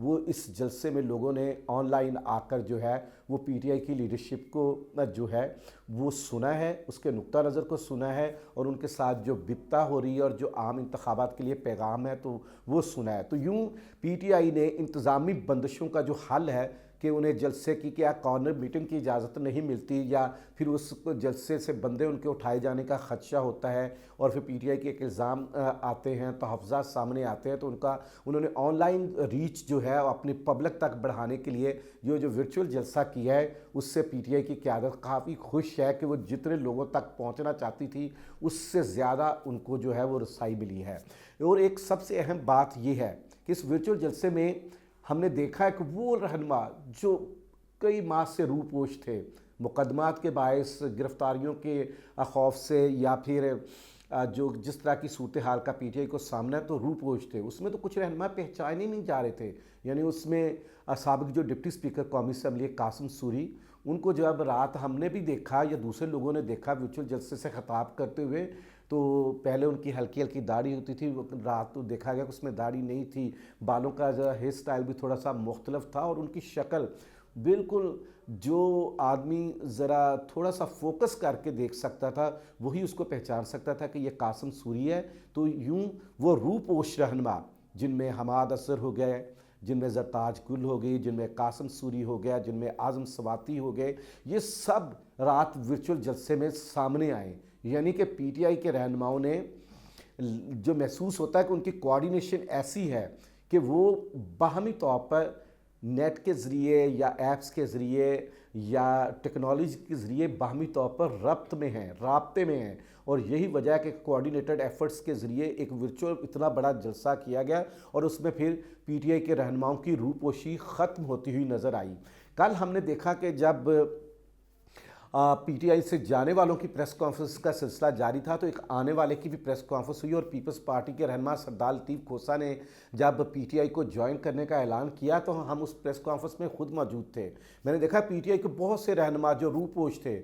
وہ اس جلسے میں لوگوں نے آن لائن آ کر جو ہے وہ پی ٹی آئی کی لیڈرشپ کو جو ہے وہ سنا ہے، اس کے نقطہ نظر کو سنا ہے، اور ان کے ساتھ جو بپتا ہو رہی ہے اور جو عام انتخابات کے لیے پیغام ہے تو وہ سنا ہے۔ تو یوں پی ٹی آئی نے انتظامی بندشوں کا جو حل ہے کہ انہیں جلسے کی کیا کارنر میٹنگ کی اجازت نہیں ملتی، یا پھر اس جلسے سے بندے ان کے اٹھائے جانے کا خدشہ ہوتا ہے، اور پھر پی ٹی آئی کے ایک الزام آتے ہیں، تحفظات سامنے آتے ہیں، تو انہوں نے آن لائن ریچ جو ہے اپنی پبلک تک بڑھانے کے لیے جو ورچوئل جلسہ کیا ہے، اس سے پی ٹی آئی کی قیادت کافی خوش ہے کہ وہ جتنے لوگوں تک پہنچنا چاہتی تھی اس سے زیادہ ان کو جو ہے وہ رسائی ملی ہے۔ اور ایک سب سے اہم بات یہ ہے کہ اس ورچوئل جلسے میں ہم نے دیکھا ہے کہ وہ رہنما جو کئی ماہ سے روپوش تھے، مقدمات کے باعث، گرفتاریوں کے خوف سے، یا پھر جو جس طرح کی صورتحال کا پی ٹی آئی کو سامنا ہے، تو روپوش تھے، اس میں تو کچھ رہنما پہچانے نہیں جا رہے تھے۔ یعنی اس میں سابق جو ڈپٹی اسپیکر قومی اسمبلی قاسم سوری، ان کو جب رات ہم نے بھی دیکھا یا دوسرے لوگوں نے دیکھا ورچوئل جلسے سے خطاب کرتے ہوئے، تو پہلے ان کی ہلکی ہلکی داڑھی ہوتی تھی، رات تو دیکھا گیا کہ اس میں داڑھی نہیں تھی، بالوں کا ہیئر سٹائل بھی تھوڑا سا مختلف تھا، اور ان کی شکل بالکل جو آدمی ذرا تھوڑا سا فوکس کر کے دیکھ سکتا تھا وہی اس کو پہچان سکتا تھا کہ یہ قاسم سوری ہے۔ تو یوں وہ روپوش رہنما، جن میں حماد اظہر ہو گئے، جن میں زرتاج گل ہو گئی، جن میں قاسم سوری ہو گیا، جن میں اعظم سواتی ہو گئے، یہ سب رات ورچوئل جلسے میں سامنے آئے۔ یعنی کہ پی ٹی آئی کے رہنماؤں نے جو محسوس ہوتا ہے کہ ان کی کوارڈینیشن ایسی ہے کہ وہ باہمی طور پر نیٹ کے ذریعے یا ایپس کے ذریعے یا ٹیکنالوجی کے ذریعے باہمی طور پر رابطے میں ہیں، اور یہی وجہ ہے کہ کوارڈینیٹڈ ایفرٹس کے ذریعے ایک ورچوئل اتنا بڑا جلسہ کیا گیا، اور اس میں پھر پی ٹی آئی کے رہنماؤں کی روپوشی ختم ہوتی ہوئی نظر آئی۔ کل ہم نے دیکھا کہ جب پی ٹی آئی سے جانے والوں کی پریس کانفرنس کا سلسلہ جاری تھا، تو ایک آنے والے کی بھی پریس کانفرنس ہوئی، اور پیپلز پارٹی کے رہنما سردار لطیف کھوسہ نے جب پی ٹی آئی کو جوائن کرنے کا اعلان کیا تو ہم اس پریس کانفرنس میں خود موجود تھے۔ میں نے دیکھا پی ٹی آئی کے بہت سے رہنما جو روپوش تھے،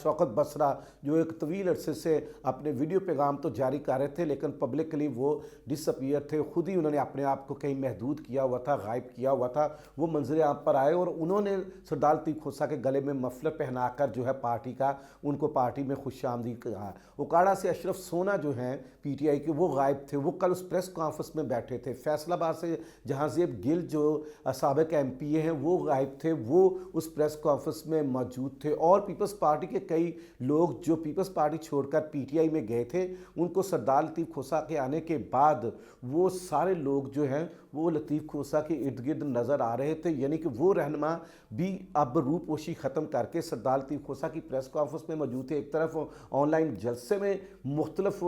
شوکت بسرا جو ایک طویل عرصے سے اپنے ویڈیو پیغام تو جاری کر رہے تھے لیکن پبلکلی وہ ڈس اپیئر تھے، خود ہی انہوں نے اپنے آپ کو کہیں محدود کیا ہوا تھا، غائب کیا ہوا تھا، وہ منظر عام پر آئے، اور انہوں نے سردار لطیف کھوسہ کے گلے میں مفلر پہنا کر جو ہے پارٹی کا ان کو پارٹی میں خوش آمدید کہا۔ اوکاڑا سے اشرف سونا جو ہیں پی ٹی آئی کے، وہ غائب تھے، وہ کل اس پریس کانفرنس میں بیٹھے تھے۔ فیصل آباد سے جہاں زیب گل جو سابق ایم پی اے ہیں وہ غائب تھے، وہ اس پریس کانفرنس میں موجود تھے، اور پیپلز پارٹی کے کئی لوگ جو پیپلز پارٹی چھوڑ کر پی ٹی آئی میں گئے تھے، ان کو سردار لطیف کھوسہ کے آنے کے بعد وہ سارے لوگ جو ہیں وہ لطیف کھوسہ کے ارد گرد نظر آ رہے تھے۔ یعنی کہ وہ رہنما بھی اب روپوشی ختم کر کے سردار لطیف کھوسہ کی پریس کانفرنس میں موجود تھے۔ ایک طرف آن لائن جلسے میں مختلف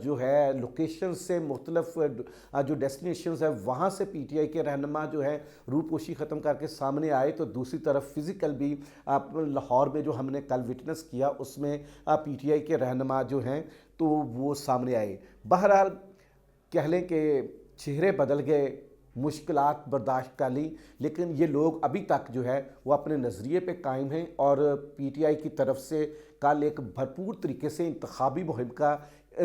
جو ہے لوکیشن سے، مختلف جو ڈیسٹینیشنز ہیں وہاں سے پی ٹی آئی کے رہنما جو ہے روپوشی ختم کر کے سامنے آئے، تو دوسری طرف فزیکل بھی لاہور میں جو ہم نے کل وٹنس کیا اس میں پی ٹی آئی کے رہنما جو ہیں تو وہ سامنے آئے۔ بہرحال کہہ لیں کہ چہرے بدل گئے، مشکلات برداشت کر لی، لیکن یہ لوگ ابھی تک جو ہے وہ اپنے نظریے پہ قائم ہیں، اور پی ٹی آئی کی طرف سے کل ایک بھرپور طریقے سے انتخابی مہم کا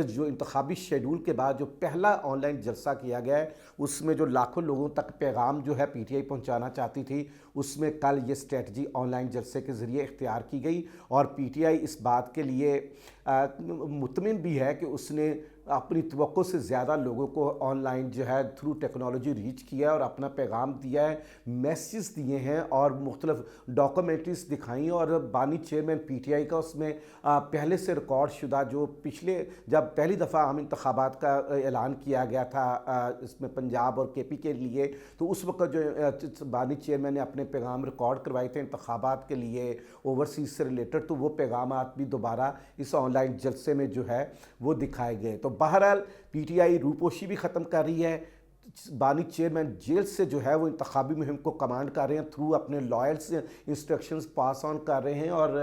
جو انتخابی شیڈول کے بعد جو پہلا آن لائن جلسہ کیا گیا ہے، اس میں جو لاکھوں لوگوں تک پیغام جو ہے پی ٹی آئی پہنچانا چاہتی تھی، اس میں کل یہ اسٹریٹجی آن لائن جلسے کے ذریعے اختیار کی گئی، اور پی ٹی آئی اس بات کے لیے مطمئن بھی ہے کہ اس نے اپنی توقع سے زیادہ لوگوں کو آن لائن جو ہے تھرو ٹیکنالوجی ریچ کیا ہے، اور اپنا پیغام دیا ہے، میسیج دیے ہیں، اور مختلف ڈاکومنٹریز دکھائیں، اور بانی چیئرمین پی ٹی آئی کا اس میں پہلے سے ریکارڈ شدہ جو پچھلے جب پہلی دفعہ عام انتخابات کا اعلان کیا گیا تھا اس میں پنجاب اور کے پی کے لیے، تو اس وقت جو بانی چیئرمین نے اپنے پیغام ریکارڈ کروائے تھے انتخابات کے لیے اوورسیز سے ریلیٹڈ، تو وہ پیغامات بھی دوبارہ اس آن لائن جلسے میں جو ہے وہ دکھائے گئے۔ تو بہرحال پی ٹی آئی روپوشی بھی ختم کر رہی ہے، بانی چیئرمین جیل سے جو ہے وہ انتخابی مہم کو کمانڈ کر رہے ہیں، تھرو اپنے لائرز انسٹرکشنز پاس آن کر رہے ہیں، اور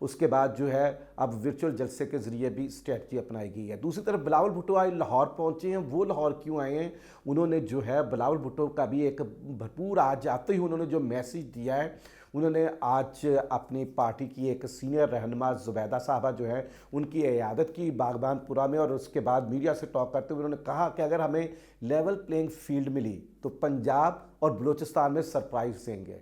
اس کے بعد جو ہے اب ورچوئل جلسے کے ذریعے بھی اسٹریٹجی اپنائی گئی ہے۔ دوسری طرف بلاول بھٹو آج لاہور پہنچے ہیں۔ وہ لاہور کیوں آئے ہیں؟ انہوں نے جو ہے بلاول بھٹو کا بھی ایک بھرپور آج آتے ہی انہوں نے جو میسیج دیا ہے انہوں نے آج اپنی پارٹی کی ایک سینئر رہنما زبیدہ صاحبہ جو ہے ان کی عیادت کی باغبان پورہ میں، اور اس کے بعد میڈیا سے ٹاک کرتے ہوئے انہوں نے کہا کہ اگر ہمیں لیول پلینگ فیلڈ ملی تو پنجاب اور بلوچستان میں سرپرائز دیں گے۔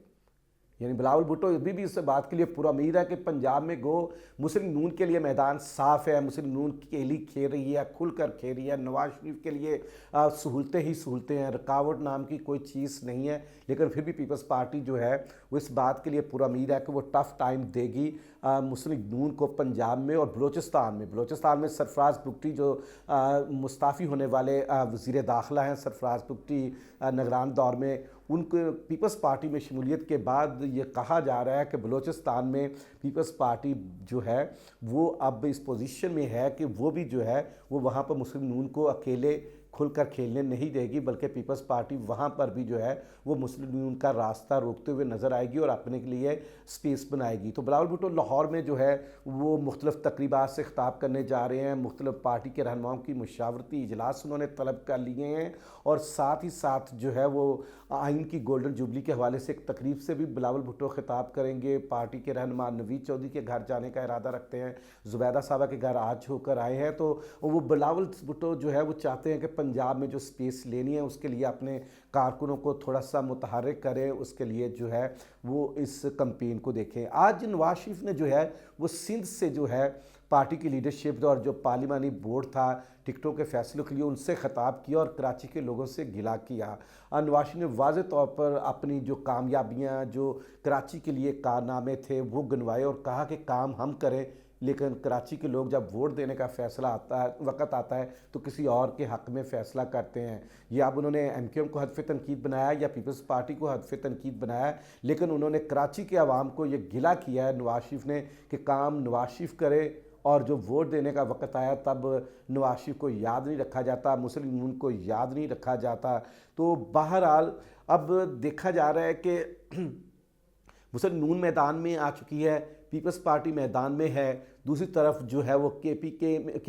یعنی بلاول بھٹو ابھی بھی اس بات کے لیے پورا امید ہے کہ پنجاب میں گو مسلم نون کے لیے میدان صاف ہے، مسلم نون کیلی کھیل رہی ہے، کھل کر کھیل رہی ہے، نواز شریف کے لیے سہولتیں ہی سہولتیں ہیں، رکاوٹ نام کی کوئی چیز نہیں ہے، لیکن پھر بھی پیپلز پارٹی جو ہے وہ اس بات کے لیے پورا امید ہے کہ وہ ٹف ٹائم دے گی مسلم نون کو پنجاب میں اور بلوچستان میں سرفراز بگٹی جو مستعفی ہونے والے وزیر داخلہ ہیں، سرفراز بگٹی نگران دور میں ان کو پیپلز پارٹی میں شمولیت کے بعد یہ کہا جا رہا ہے کہ بلوچستان میں پیپلز پارٹی جو ہے وہ اب اس پوزیشن میں ہے کہ وہ بھی جو ہے وہ وہاں پر مسلم نون کو اکیلے کھل کر کھیلنے نہیں دے گی، بلکہ پیپلز پارٹی وہاں پر بھی جو ہے وہ مسلم یونین کا راستہ روکتے ہوئے نظر آئے گی اور اپنے کے لیے سپیس بنائے گی۔ تو بلاول بھٹو لاہور میں جو ہے وہ مختلف تقریبات سے خطاب کرنے جا رہے ہیں، مختلف پارٹی کے رہنماؤں کی مشاورتی اجلاس انہوں نے طلب کر لیے ہیں، اور ساتھ ہی ساتھ جو ہے وہ آئین کی گولڈن جوبلی کے حوالے سے ایک تقریب سے بھی بلاول بھٹو خطاب کریں گے۔ پارٹی کے رہنما نوید چودھری کے گھر جانے کا ارادہ رکھتے ہیں، زبیدہ صاحبہ کے گھر آج ہو کر آئے ہیں، تو وہ بلاول بھٹو جو ہے وہ چاہتے ہیں کہ پنجاب میں جو سپیس لینی ہے اس کے لیے اپنے کارکنوں کو تھوڑا سا متحرک کریں، اس کے لیے جو ہے وہ اس کمپین کو دیکھیں۔ آج نواز شریف نے جو ہے وہ سندھ سے جو ہے پارٹی کی لیڈرشپ اور جو پارلیمانی بورڈ تھا ٹکٹوں کے فیصلوں کے لیے ان سے خطاب کیا اور کراچی کے لوگوں سے گلا کیا۔ نواز شریف نے واضح طور پر اپنی جو کامیابیاں جو کراچی کے لیے کارنامے تھے وہ گنوائے اور کہا کہ کام ہم کریں، لیکن کراچی کے لوگ جب ووٹ دینے کا فیصلہ وقت آتا ہے تو کسی اور کے حق میں فیصلہ کرتے ہیں۔ یہ اب انہوں نے ایم کیو ایم کو ہدف تنقید بنایا یا پیپلز پارٹی کو ہدف تنقید بنایا، لیکن انہوں نے کراچی کے عوام کو یہ گلا کیا ہے نواز شریف نے کہ کام نواز شریف کرے، اور جو ووٹ دینے کا وقت آیا تب نواز شریف کو یاد نہیں رکھا جاتا، مسلم یونین کو یاد نہیں رکھا جاتا۔ تو بہرحال اب دیکھا جا رہا ہے کہ مسلم نون میدان میں آ چکی ہے، پیپلز پارٹی میدان میں ہے، دوسری طرف جو ہے وہ کے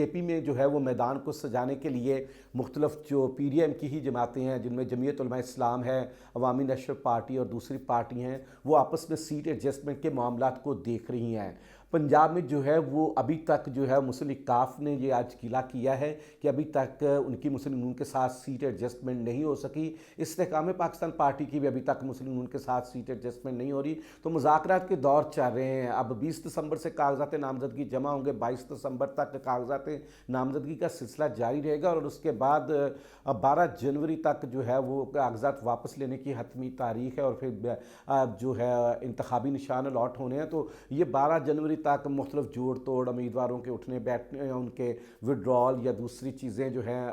پی میں جو ہے وہ میدان کو سجانے کے لیے مختلف جو پی ڈی ایم کی ہی جماعتیں ہیں جن میں جمعیت علماء اسلام ہے، عوامی نیشنل پارٹی اور دوسری پارٹی ہیں، وہ آپس میں سیٹ ایڈجسٹمنٹ کے معاملات کو دیکھ رہی ہیں۔ پنجاب میں جو ہے وہ ابھی تک جو ہے مسلم لیگ کاف نے یہ آج گلا کیا ہے کہ ابھی تک ان کی مسلم نون کے ساتھ سیٹ ایڈجسٹمنٹ نہیں ہو سکی۔ استحکام پاکستان پارٹی کی بھی ابھی تک مسلم نون کے ساتھ سیٹ ایڈجسٹمنٹ نہیں ہو رہی، تو مذاکرات کے دور چل رہے ہیں۔ اب 20 دسمبر سے کاغذات نامزدگی جمع ہوں گے، 22 دسمبر تک کاغذات نامزدگی کا سلسلہ جاری رہے گا، اور اس کے بعد 12 جنوری تک جو ہے وہ کاغذات واپس لینے کی حتمی تاریخ ہے، اور پھر جو ہے انتخابی نشان الاٹ ہونے ہیں۔ تو یہ 12 جنوری تک مختلف جوڑ توڑ امیدواروں کے اٹھنے بیٹھنے، ان کے وڈرال یا دوسری چیزیں جو ہیں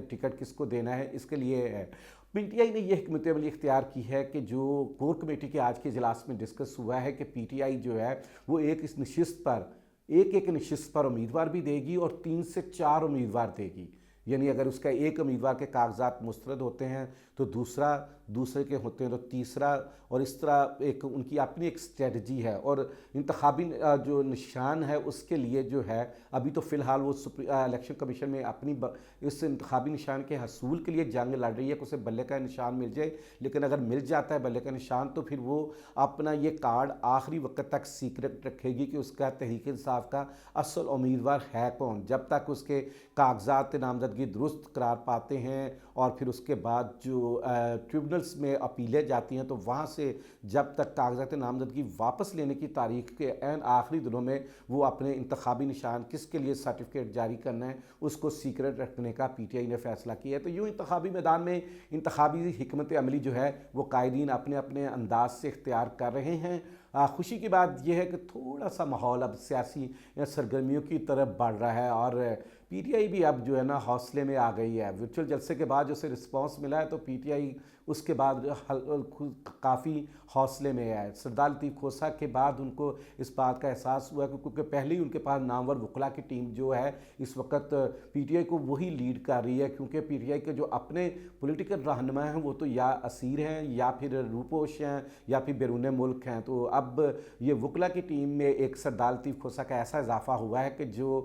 ٹکٹ کس کو دینا ہے اس کے لیے ہے۔ پی ٹی آئی نے یہ حکمت عملی اختیار کی ہے کہ جو کور کمیٹی کے آج کے اجلاس میں ڈسکس ہوا ہے کہ پی ٹی آئی جو ہے وہ ایک نشست پر امیدوار بھی دے گی اور 3 سے 4 امیدوار دے گی، یعنی اگر اس کا ایک امیدوار کے کاغذات مسترد ہوتے ہیں تو دوسرے کے ہوتے ہیں تو تیسرا، اور اس طرح ان کی اپنی ایک اسٹریٹجی ہے۔ اور انتخابی جو نشان ہے اس کے لیے جو ہے ابھی تو فی الحال وہ الیکشن کمیشن میں اپنی اس انتخابی نشان کے حصول کے لیے جنگ لڑ رہی ہے کہ اسے بلے کا نشان مل جائے، لیکن اگر مل جاتا ہے بلے کا نشان تو پھر وہ اپنا یہ کارڈ آخری وقت تک سیکرٹ رکھے گی کہ اس کا تحریک انصاف کا اصل امیدوار ہے کون، جب تک اس کے کاغذات نامزدگی درست قرار پاتے ہیں، اور پھر اس کے بعد جو ٹریبونلز میں اپیلیں جاتی ہیں تو وہاں سے جب تک کاغذات نامزدگی واپس لینے کی تاریخ کے عین آخری دنوں میں وہ اپنے انتخابی نشان کس کے لیے سرٹیفکیٹ جاری کرنا ہے اس کو سیکرٹ رکھنے کا پی ٹی آئی نے فیصلہ کیا ہے۔ تو یوں انتخابی میدان میں انتخابی حکمت عملی جو ہے وہ قائدین اپنے اپنے انداز سے اختیار کر رہے ہیں۔ خوشی کی بات یہ ہے کہ تھوڑا سا ماحول اب سیاسی سرگرمیوں کی طرف بڑھ رہا ہے، اور پی ٹی آئی بھی اب جو ہے نا حوصلے میں آ گئی ہے۔ ورچوئل جلسے کے بعد جو اسے رسپانس ملا ہے تو پی ٹی آئی اس کے بعد کافی حوصلے میں ہے۔ سردار لطیف کھوسہ کے بعد ان کو اس بات کا احساس ہوا کہ کیونکہ پہلے ہی ان کے پاس نامور وکلا کی ٹیم جو ہے اس وقت پی ٹی آئی کو وہی لیڈ کر رہی ہے، کیونکہ پی ٹی آئی کے جو اپنے پولیٹیکل رہنما ہیں وہ تو یا اسیر ہیں یا پھر روپوش ہیں یا پھر بیرون ملک ہیں۔ تو اب یہ وکلا کی ٹیم میں ایک سردار لطیف کھوسہ کا ایسا اضافہ ہوا ہے کہ جو